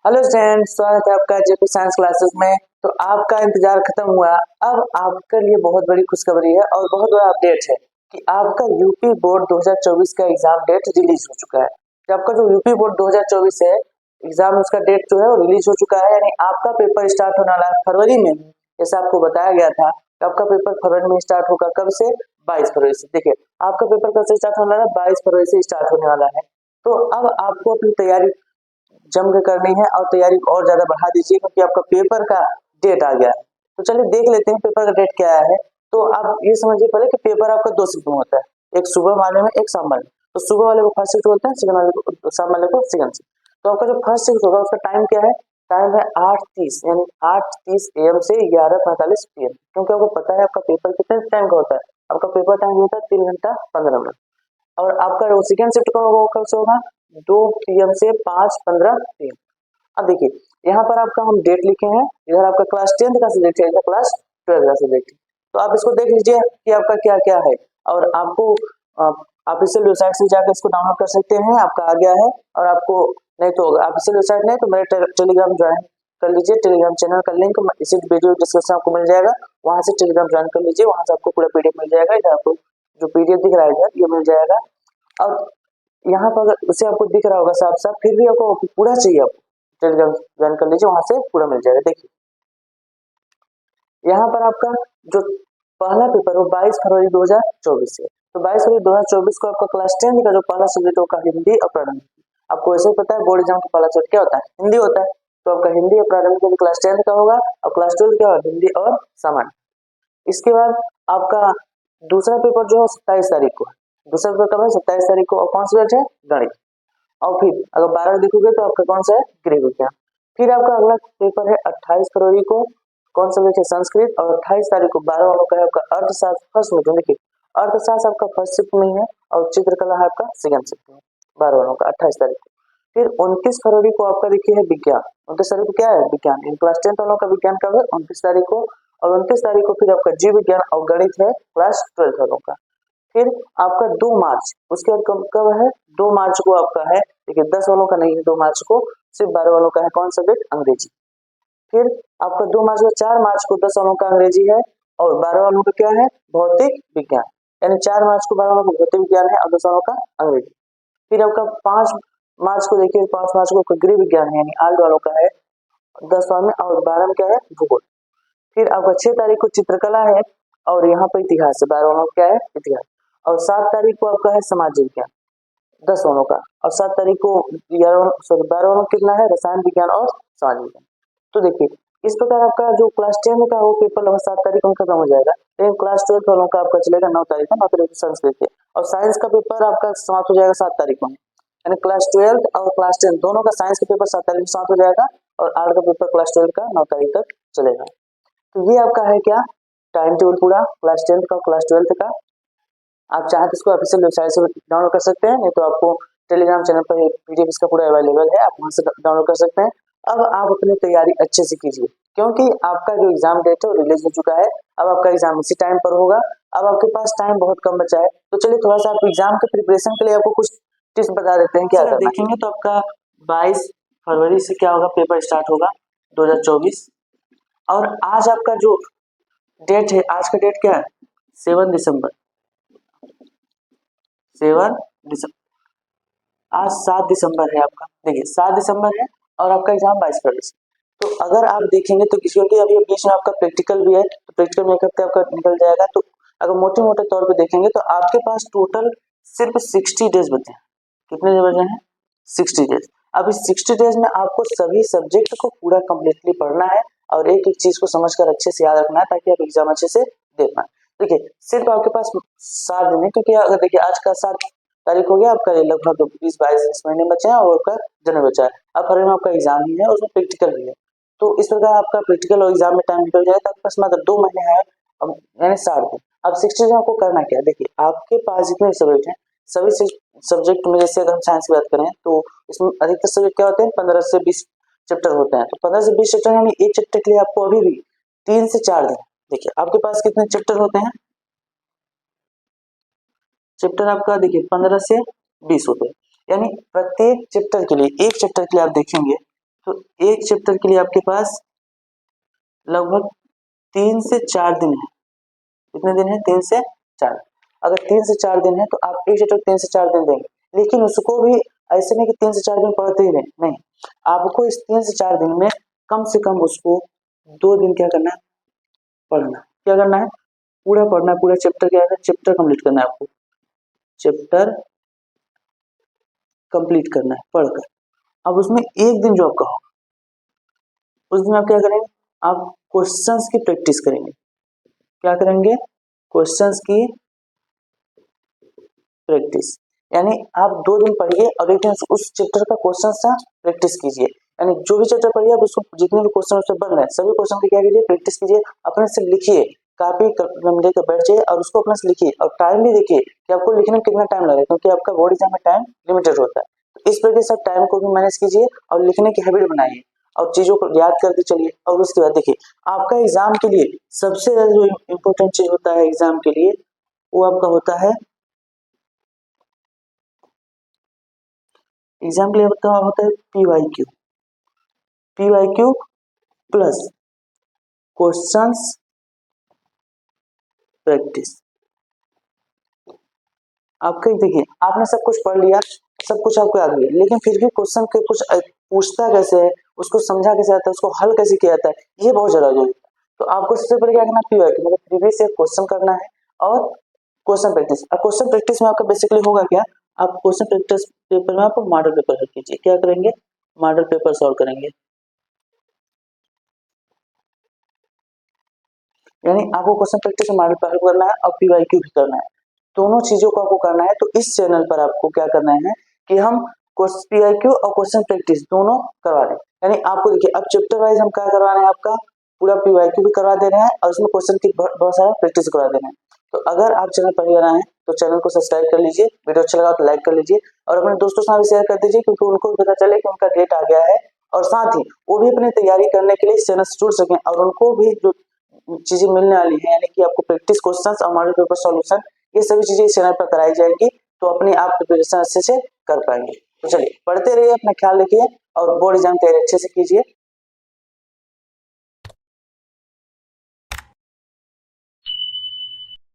Hello students, स्वागत है आपका जेपी साइंस क्लासेस में। तो आपका इंतजार खत्म हुआ। अब आपके लिए बहुत बड़ी खुशखबरी है और बहुत बड़ा अपडेट है कि आपका यूपी बोर्ड 2024 का एग्जाम डेट रिलीज हो चुका है। कि आपका जो यूपी बोर्ड 2024 है एग्जाम, उसका डेट जो है वो रिलीज हो चुका है। यानी आपका पेपर स्टार्ट होने वाला है फरवरी में, जैसा आपको बताया गया था कि आपका पेपर फरवरी में स्टार्ट होगा। कब से? 22 फरवरी से। देखिए, आपका पेपर कब से स्टार्ट होने वाला है? 22 फरवरी से स्टार्ट होने वाला है। तो अब आपको अपनी तैयारी जम के करनी है और तैयारी और ज्यादा बढ़ा दीजिए, क्योंकि आपका पेपर का डेट आ गया है। तो चलिए देख लेते हैं पेपर का डेट क्या है। तो आप ये समझिए पहले कि पेपर आपका दो शिफ्ट में होता है, एक सुबह वाले में, एक शाम वाले में। तो सुबह वाले को फर्स्ट शिफ्ट बोलते हैं, सेकंड वाले को, शाम वाले को सेकंड शिफ्ट। तो आपका जो फर्स्ट शिफ्ट होगा उसका टाइम क्या है? टाइम है 8:30, यानी 8:30 AM से 11:45 PM। क्योंकि आपको पता है आपका पेपर कितने टाइम का होता है। आपका पेपर टाइम होता है 3 घंटा 15 मिनट। और आपका जो सेकंड शिफ्ट का होगा वो कब से होगा? 2 PM से 5:15 PM। अब देखिए, यहाँ पर आपका हम डेट लिखे हैं, इधर आपका क्लास 10th का सब्जेक्ट है, इधर क्लास 12 का सब्जेक्ट है। तो आप इसको देख लीजिए कि आपका क्या क्या है। और आपको ऑफिशियल वेबसाइट से जाकर इसको डाउनलोड कर सकते हैं, आपका आ गया है। और आपको नहीं तो ऑफिशियल वेबसाइट नहीं तो मेरे टेलीग्राम ज्वाइन कर लीजिए। टेलीग्राम चैनल का लिंक इसी वीडियो डिस्क्रिप्शन आपको मिल जाएगा, वहां से टेलीग्राम ज्वाइन कर लीजिए। वहां से आपको पूरा PDF मिल जाएगा। इधर आपको जो PDF दिख रहा है इधर, ये मिल जाएगा। और यहाँ पर अगर उसे आपको दिख रहा होगा साफ साफ, फिर भी आपको पूरा चाहिए, आपको टेलीग्राम ज्वाइन कर लीजिए, वहां से पूरा मिल जाएगा। देखिए, यहाँ पर आपका जो पहला पेपर वो 22 फरवरी 2024 है। तो 22 फरवरी 2024 को आपका क्लास 10 का जो पहला सब्जेक्ट होगा हिंदी और प्रारंभिक। आपको ऐसे ही पता है बोर्ड एग्जाम का पहला सब्जेक्ट क्या होता है? हिंदी होता है। तो आपका हिंदी और प्रारंभिक भी क्लास 10 का होगा, और क्लास 12 क्या होगा? हिंदी और सामान्य। इसके बाद आपका दूसरा पेपर जो है 27 तारीख को है। दूसरा पेपर कब है? 27 तारीख को। और कौन सा सब्जेक्ट है? गणित। और फिर अगर 12 देखोगे तो आपका कौन सा है? गृह विज्ञान। फिर आपका अगला पेपर है 28 फरवरी को। कौन सा सब्जेक्ट है? संस्कृत। और 28 तारीख को 12 वालों का है आपका अर्थशास्त्र फर्स्ट में। देखिए, अर्थशास्त्र आपका फर्स्ट शिफ्ट में है और चित्रकला है आपका सेकंड शिफ्ट में, 12 वालों का 28 तारीख को। फिर 29 फरवरी को आपका देखिए है विज्ञान। 29 तारीख को क्या है? विज्ञान। इन क्लास 10 वालों का विज्ञान कब है? 29 तारीख को। और 29 तारीख को फिर आपका जीव विज्ञान और गणित है क्लास 12 वालों का। फिर आपका 2 मार्च, उसके बाद कब कब है? 2 मार्च को आपका है, देखिए 10 वालों का नहीं है 2 मार्च को, सिर्फ 12 वालों का है। कौन सब्जेक्ट? अंग्रेजी। फिर आपका 2 मार्च को 4 मार्च को 10 वालों का अंग्रेजी है, और 12 वालों का क्या है? भौतिक विज्ञान। यानी 4 मार्च को 12 वालों का भौतिक विज्ञान है और 10 वालों का अंग्रेजी। फिर आपका 5 मार्च को देखिए, 5 मार्च को गृह विज्ञान है, यानी आर्ट वालों का है 10 वालों में, और 12 में क्या है? भूगोल। फिर आपका 6 तारीख को चित्रकला है, और यहाँ पर इतिहास है, 12 वालों का क्या है? इतिहास। और 7 तारीख को आपका है समाज विज्ञान, 10 वालों का। और 7 तारीख को 12 वालों का कितना है? रसायन विज्ञान और समाज विज्ञान। तो देखिए, इस प्रकार आपका जो क्लास 10 का वो पेपर लगभग 7 तारीख को खत्म हो जाएगा। लेकिन क्लास 12 वालों का आपका चलेगा 9 तारीख को, 9 तारीख को संस्कृत है। और साइंस का पेपर आपका समाप्त हो जाएगा 7 तारीख को। यानी क्लास 12 और क्लास 10 दोनों का साइंस का पेपर 7 तारीख को समाप्त हो जाएगा, और आर्ट का पेपर क्लास 12 का 9 तारीख तक चलेगा। तो ये आपका है क्या? टाइम टेबल पूरा क्लास 10 का, क्लास 12 का। आप चाहे तो इसको ऑफिशियल वेबसाइट से डाउनलोड कर सकते हैं, नहीं तो आपको टेलीग्राम चैनल पर PDF इसका पूरा अवेलेबल है, आप वहां से डाउनलोड कर सकते हैं। अब आप अपनी तैयारी अच्छे से कीजिए, क्योंकि आपका जो एग्जाम डेट है वो रिलीज हो चुका है। अब आपका एग्जाम इसी टाइम पर होगा। अब आपके पास टाइम बहुत कम बचा है। तो चलिए थोड़ा सा आप एग्जाम के प्रिपरेशन के लिए आपको कुछ टिप्स बता देते हैं क्या करना है। देखेंगे तो आपका 22 फरवरी से क्या होगा? पेपर स्टार्ट होगा 2024। और आज आपका जो डेट है, आज का डेट क्या है? 7 दिसंबर। 7 दिसंबर, आज 7 दिसंबर है आपका। देखिए 7 दिसंबर है और आपका एग्जाम 22 फरवरी से। तो अगर आप देखेंगे तो क्योंकि अभी बीच में आपका प्रैक्टिकल भी है, तो प्रैक्टिकल में एक हफ्ते आपका निकल जाएगा। तो अगर मोटे मोटे तौर पे देखेंगे तो आपके पास टोटल सिर्फ 60 डेज बचे हैं। कितने डेज बचे हैं? 60 डेज। अब इस 60 डेज में आपको सभी सब्जेक्ट को पूरा कंप्लीटली पढ़ना है, और एक एक चीज को समझकर अच्छे से याद रखना है, ताकि आप एग्जाम अच्छे से दे पाए। देखिए, सिर्फ आपके पास 7 दिन है, क्योंकि अगर देखिए आज का 7 तारीख हो गया, आपका लगभग 20-22 महीने बचे हैं, और आपका जनवरी बचा है। अब फरवरी में आपका एग्जाम ही है, उसमें प्रैक्टिकल भी है। तो इस प्रकार आपका प्रैक्टिकल और एग्जाम में टाइम निकल जाएगा, तो आपके पास मात्र 2 महीने है, यानी 60 दिन। अब 60 दिन आपको करना क्या है? देखिए, आपके पास जितने सब्जेक्ट हैं, सभी सब्जेक्ट में, जैसे अगर हम साइंस की बात करें तो इसमें अधिकतर सब्जेक्ट क्या होते हैं? 15 से 20 चैप्टर होते हैं। तो 15 से 20 चैप्टर, यानी एक चैप्टर के लिए आपको अभी भी 3 से 4 दिन। देखिए आपके पास कितने चैप्टर होते हैं? चैप्टर आपका देखिए 15 से 20 होते हैं। यानी प्रत्येक चैप्टर के लिए, एक चैप्टर के लिए आप देखेंगे तो एक चैप्टर के लिए आपके पास लगभग 3 से 4 दिन है। कितने दिन है? 3 से 4। अगर 3 से 4 दिन है तो आप एक चैप्टर 3 से 4 दिन देंगे, लेकिन उसको भी ऐसे नहीं कि 3 से 4 दिन पढ़ते ही रहे, नहीं, आपको इस 3 से 4 दिन में कम से कम उसको 2 दिन क्या करना है? पढ़ना। क्या करना है? पूरा पढ़ना है, पूरा चैप्टर क्या है? चैप्टर कंप्लीट करना है आपको, चैप्टर कंप्लीट करना है पढ़कर। अब उसमें एक दिन जो आपका होगा, उस दिन आप क्या करेंगे? आप क्वेश्चंस की प्रैक्टिस करेंगे। क्या करेंगे? क्वेश्चंस की प्रैक्टिस। यानी आप 2 दिन पढ़िए और एक दिन उस चैप्टर का क्वेश्चन का प्रैक्टिस कीजिए। यानी जो भी चैप्टर पढ़िए आप उसको जितने भी क्वेश्चन उससे बन रहे हैं सभी क्वेश्चन की क्या कीजिए? प्रैक्टिस कीजिए, अपने से लिखिए, कॉपी लेकर बैठ जाइए और उसको अपने से लिखिए और टाइम भी देखिए कि आपको लिखने में कितना टाइम लगेगा, क्योंकि आपका बोर्ड एग्जाम में टाइम लिमिटेड होता है। तो इस प्रकार से टाइम को भी मैनेज कीजिए और लिखने की हैबिट बनाइए और चीजों को याद करते चलिए। और उसके बाद देखिए, आपका एग्जाम के लिए सबसे ज्यादा जो इम्पोर्टेंट चीज होता है एग्जाम के लिए, वो आपका होता है एग्जाम के लिए होता है PYQ। PYQ plus questions practice. आपका देखिए, आपने सब कुछ पढ़ लिया, सब कुछ आपको याद गया, लेकिन फिर भी क्वेश्चन के कुछ पूछता कैसे है, उसको समझा कैसे आता है, उसको हल कैसे किया जाता है, ये बहुत ज्यादा जरूरी है। तो आपको सबसे पहले क्या करना है? PYQ मतलब प्रीवियस ईयर क्वेश्चन करना है और क्वेश्चन प्रैक्टिस। और क्वेश्चन प्रैक्टिस में आपका बेसिकली होगा क्या? आप क्वेश्चन प्रैक्टिस पेपर में आप मॉडल पेपर हल कीजिए। क्या करेंगे? मॉडल पेपर सॉल्व करेंगे। यानी आपको क्वेश्चन प्रैक्टिस में मॉडल पेपर करना है और PYQ भी करना है, दोनों चीजों को आपको करना है। तो इस चैनल पर आपको क्या करना है कि हम PYQ और क्वेश्चन प्रैक्टिस दोनों करवा दें। यानी आपको देखिए, अब चैप्टर वाइज हम क्या करवा रहे हैं, आपका पूरा PYQ भी करवा दे रहे हैं और उसमें क्वेश्चन की बहुत सारा प्रैक्टिस करवा दे रहे हैं। तो अगर आप चैनल पर नए हैं तो चैनल को सब्सक्राइब कर लीजिए, वीडियो अच्छा लगा तो लाइक कर लीजिए और अपने दोस्तों के साथ शेयर कर दीजिए, क्योंकि उनको भी पता चले कि उनका डेट आ गया है और साथ ही वो भी अपनी तैयारी करने के लिए इस चैनल से जुड़ सकें और उनको भी जो चीजें मिलने वाली है, यानी कि आपको प्रैक्टिस क्वेश्चंस और मॉडल पेपर सॉल्यूशन, ये सभी चीजें इस चैनल पर कराई जाएंगी, तो अपने आप प्रिपरेशन अच्छे से कर पाएंगे। तो चलिए पढ़ते रहिए, अपना ख्याल रखिए और बोर्ड एग्जाम तैयारी अच्छे से कीजिए।